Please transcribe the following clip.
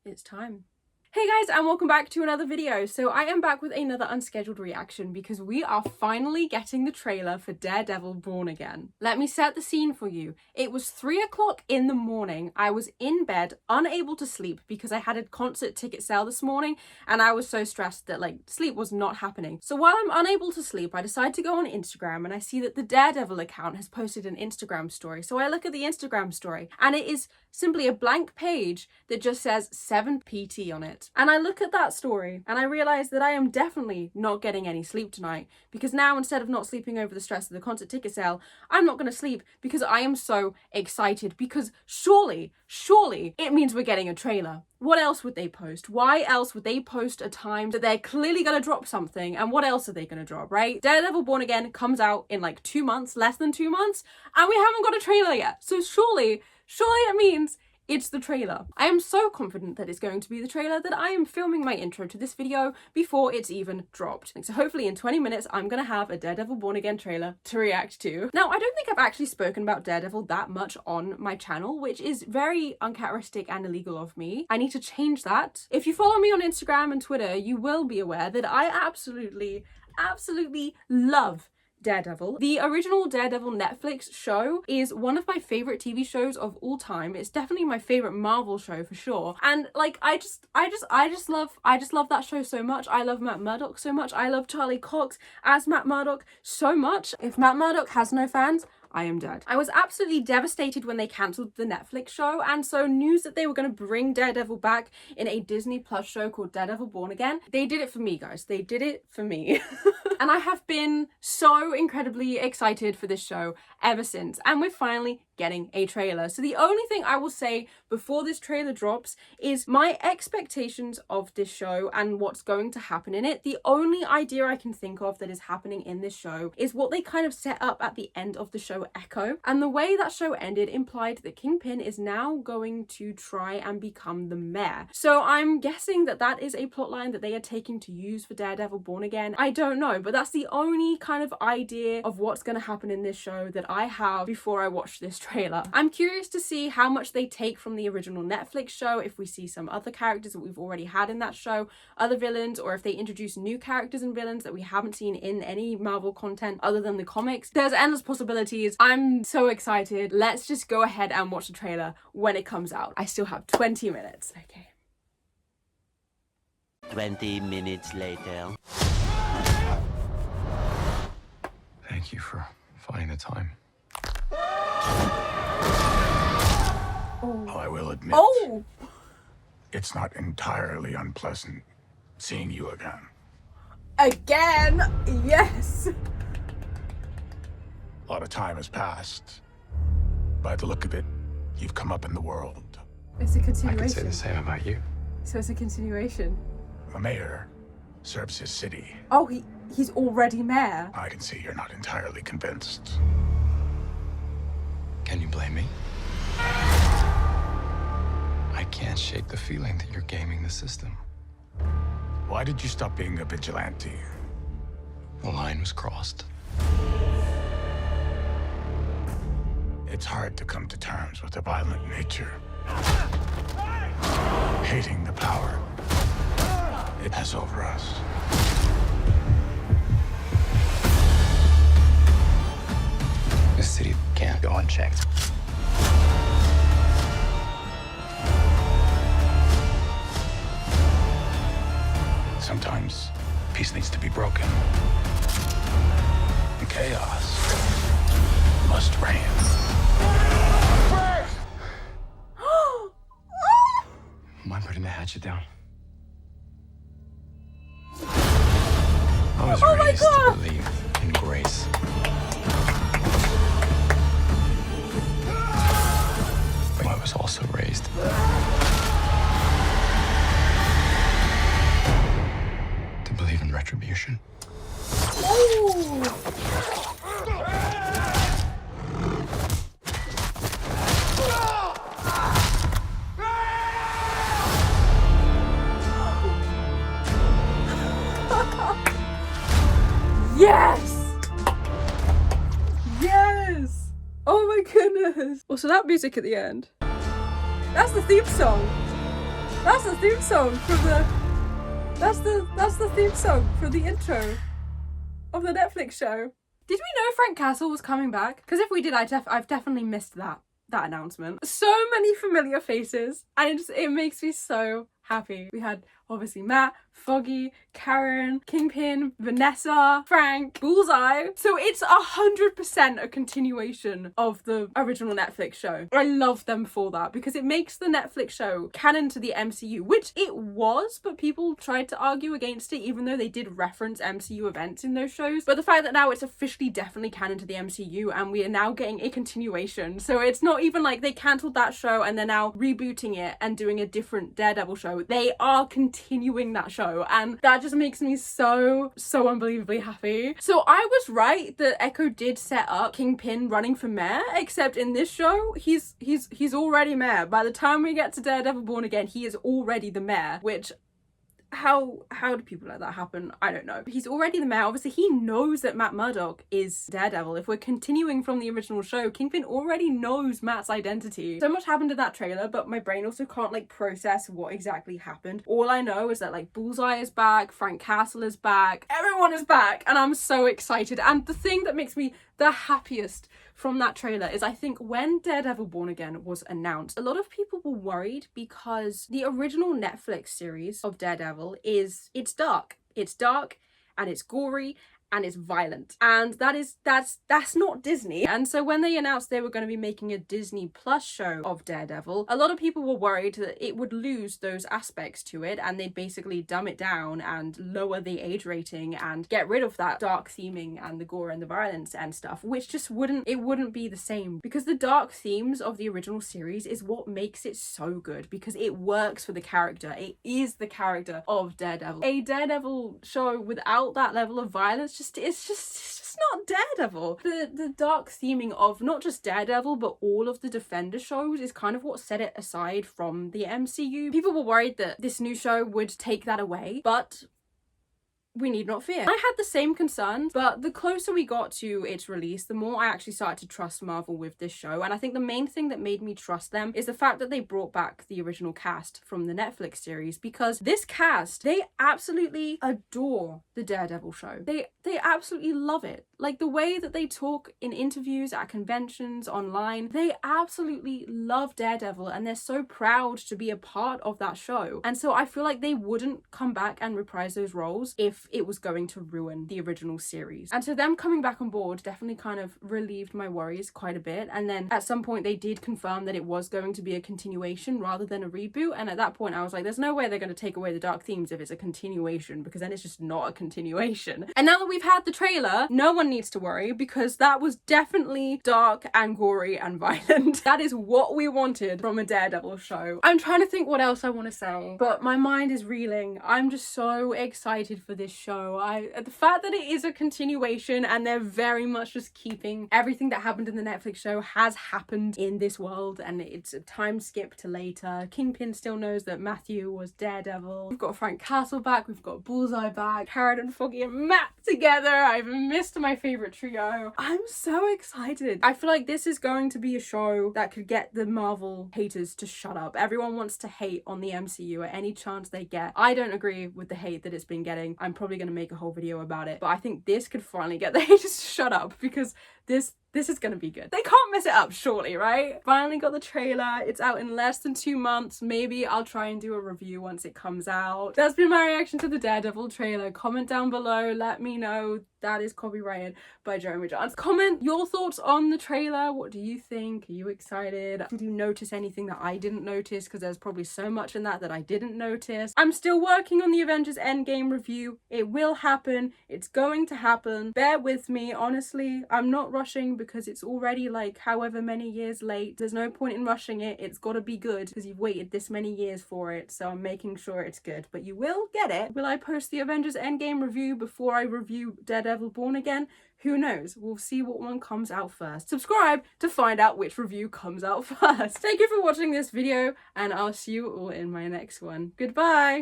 It's time. Hey guys, and welcome back to another video. So I am back with another unscheduled reaction because we are finally getting the trailer for Daredevil Born Again. Let me set the scene for you. It was 3 o'clock in the morning. I was in bed, unable to sleep because I had a concert ticket sale this morning and I was so stressed that sleep was not happening. So while I'm unable to sleep, I decide to go on Instagram and I see that the Daredevil account has posted an Instagram story. So I look at the Instagram story and it is simply a blank page that just says 7PT on it. And I look at that story and I realize that I am definitely not getting any sleep tonight, because now instead of not sleeping over the stress of the concert ticket sale, I'm not going to sleep because I am so excited, because surely it means we're getting a trailer. What else would they post? Why else would they post a time that they're clearly going to drop something? And what else are they going to drop, right? Daredevil Born Again comes out in 2 months, less than 2 months, and we haven't got a trailer yet. So surely it means it's the trailer. I am so confident that it's going to be the trailer that I am filming my intro to this video before it's even dropped. So hopefully in 20 minutes, I'm gonna have a Daredevil Born Again trailer to react to. Now, I don't think I've actually spoken about Daredevil that much on my channel, which is very uncharacteristic and illegal of me. I need to change that. If you follow me on Instagram and Twitter, you will be aware that I absolutely love Daredevil. The original Daredevil Netflix show is one of my favorite TV shows of all time. It's definitely my favorite Marvel show for sure. And I just love that show so much. I love Matt Murdock so much. I love Charlie Cox as Matt Murdock so much. If Matt Murdock has no fans, I am dead. I was absolutely devastated when they cancelled the Netflix show, and so news that they were going to bring Daredevil back in a Disney Plus show called Daredevil Born Again. They did it for me, guys. They did it for me. And I have been so incredibly excited for this show ever since, and we're finally getting a trailer. So the only thing I will say before this trailer drops is my expectations of this show and what's going to happen in it. The only idea I can think of that is happening in this show is what they kind of set up at the end of the show Echo. And the way that show ended implied that Kingpin is now going to try and become the mayor. So I'm guessing that that is a plotline that they are taking to use for Daredevil Born Again. I don't know, but that's the only kind of idea of what's going to happen in this show that I have before I watch this trailer. I'm curious to see how much they take from the original Netflix show, if we see some other characters that we've already had in that show, other villains, or if they introduce new characters and villains that we haven't seen in any Marvel content other than the comics. There's endless possibilities. I'm so excited. Let's just go ahead and watch the trailer when it comes out. I still have 20 minutes. Okay. 20 minutes later. Thank you for finding the time. I will admit, it's not entirely unpleasant seeing you again. Again? Yes! A lot of time has passed. By the look of it, you've come up in the world. It's a continuation. I could say the same about you. So it's a continuation. The mayor serves his city. Oh, he's already mayor. I can see you're not entirely convinced. Can you blame me? I can't shake the feeling that you're gaming the system. Why did you stop being a vigilante? The line was crossed. It's hard to come to terms with a violent nature. Hating the power it has over us. This city can't go unchecked. Sometimes peace needs to be broken. And chaos must reign. Mind putting the hatchet down? I was raised to believe in grace. But I was also raised to believe in retribution. Yes! Yes! Oh my goodness! Also, that music at the end. That's the theme song. That's the theme song from the... That's the theme song from the intro of the Netflix show. Did we know Frank Castle was coming back? Because if we did, I've definitely missed that announcement. So many familiar faces, and it makes me so happy. We had obviously Matt, Foggy, Karen, Kingpin, Vanessa, Frank, Bullseye. So it's 100% a continuation of the original Netflix show. I love them for that because it makes the Netflix show canon to the MCU, which it was, but people tried to argue against it even though they did reference MCU events in those shows. But the fact that now it's officially definitely canon to the MCU and we are now getting a continuation. So it's not even like they cancelled that show and they're now rebooting it and doing a different Daredevil show. They are continuing that show, and that just makes me so unbelievably happy. So I was right that Echo did set up Kingpin running for mayor, except in this show he's already mayor. By the time we get to Daredevil Born Again, he is already the mayor, which how do people let that happen? I don't know. He's already the mayor. Obviously he knows that Matt Murdock is Daredevil. If we're continuing from the original show, Kingpin already knows Matt's identity. So much happened in that trailer, but my brain also can't like process what exactly happened. All I know is that like Bullseye is back, Frank Castle is back, everyone is back, and I'm so excited. And the thing that makes me the happiest from that trailer is I think when Daredevil Born Again was announced, a lot of people were worried because the original Netflix series of Daredevil it's dark and it's gory and it's violent, and that's not Disney. And so when they announced they were going to be making a Disney Plus show of Daredevil, a lot of people were worried that it would lose those aspects to it and they'd basically dumb it down and lower the age rating and get rid of that dark theming and the gore and the violence and stuff, which just wouldn't be the same, because the dark themes of the original series is what makes it so good, because it works for the character. It is the character of Daredevil. A Daredevil show without that level of violence it's just not Daredevil. The dark theming of not just Daredevil but all of the Defender shows is kind of what set it aside from the MCU. People were worried that this new show would take that away, but we need not fear. I had the same concerns, but the closer we got to its release, the more I actually started to trust Marvel with this show. And I think the main thing that made me trust them is the fact that they brought back the original cast from the Netflix series, because this cast, they absolutely adore the Daredevil show. They absolutely love it. Like the way that they talk in interviews, at conventions, online, they absolutely love Daredevil and they're so proud to be a part of that show. And so I feel like they wouldn't come back and reprise those roles if it was going to ruin the original series. And so them coming back on board definitely kind of relieved my worries quite a bit. And then at some point they did confirm that it was going to be a continuation rather than a reboot. And at that point I was like, there's no way they're going to take away the dark themes if it's a continuation, because then it's just not a continuation. And now that we've had the trailer, no one needs to worry, because that was definitely dark and gory and violent. That is what we wanted from a Daredevil show. I'm trying to think what else I want to say, but my mind is reeling. I'm just so excited for this show. The fact that it is a continuation and they're very much just keeping everything that happened in the Netflix show has happened in this world, and it's a time skip to later. Kingpin still knows that Matthew was Daredevil. We've got Frank Castle back, we've got Bullseye back, Karen and Foggy and Matt together. I've missed my favorite trio. I'm so excited. I feel like this is going to be a show that could get the Marvel haters to shut up. Everyone wants to hate on the MCU at any chance they get. I don't agree with the hate that it's been getting. I'm probably going to make a whole video about it, but I think this could finally get the haters to shut up, because this is going to be good. They can't mess it up, surely, right? Finally got the trailer. It's out in less than 2 months. Maybe I'll try and do a review once it comes out. That's been my reaction to the Daredevil trailer. Comment down below. Let me know. That is copyrighted by Jeremy Johns. Comment your thoughts on the trailer. What do you think? Are you excited? Did you notice anything that I didn't notice? Because there's probably so much in that I didn't notice. I'm still working on the Avengers Endgame review. It will happen. It's going to happen. Bear with me. Honestly, I'm not rushing because it's already like however many years late. There's no point in rushing it. It's got to be good because you've waited this many years for it. So I'm making sure it's good. But you will get it. Will I post the Avengers Endgame review before I review Daredevil Born Again? Who knows? We'll see what one comes out first. Subscribe to find out which review comes out first. Thank you for watching this video, and I'll see you all in my next one. Goodbye!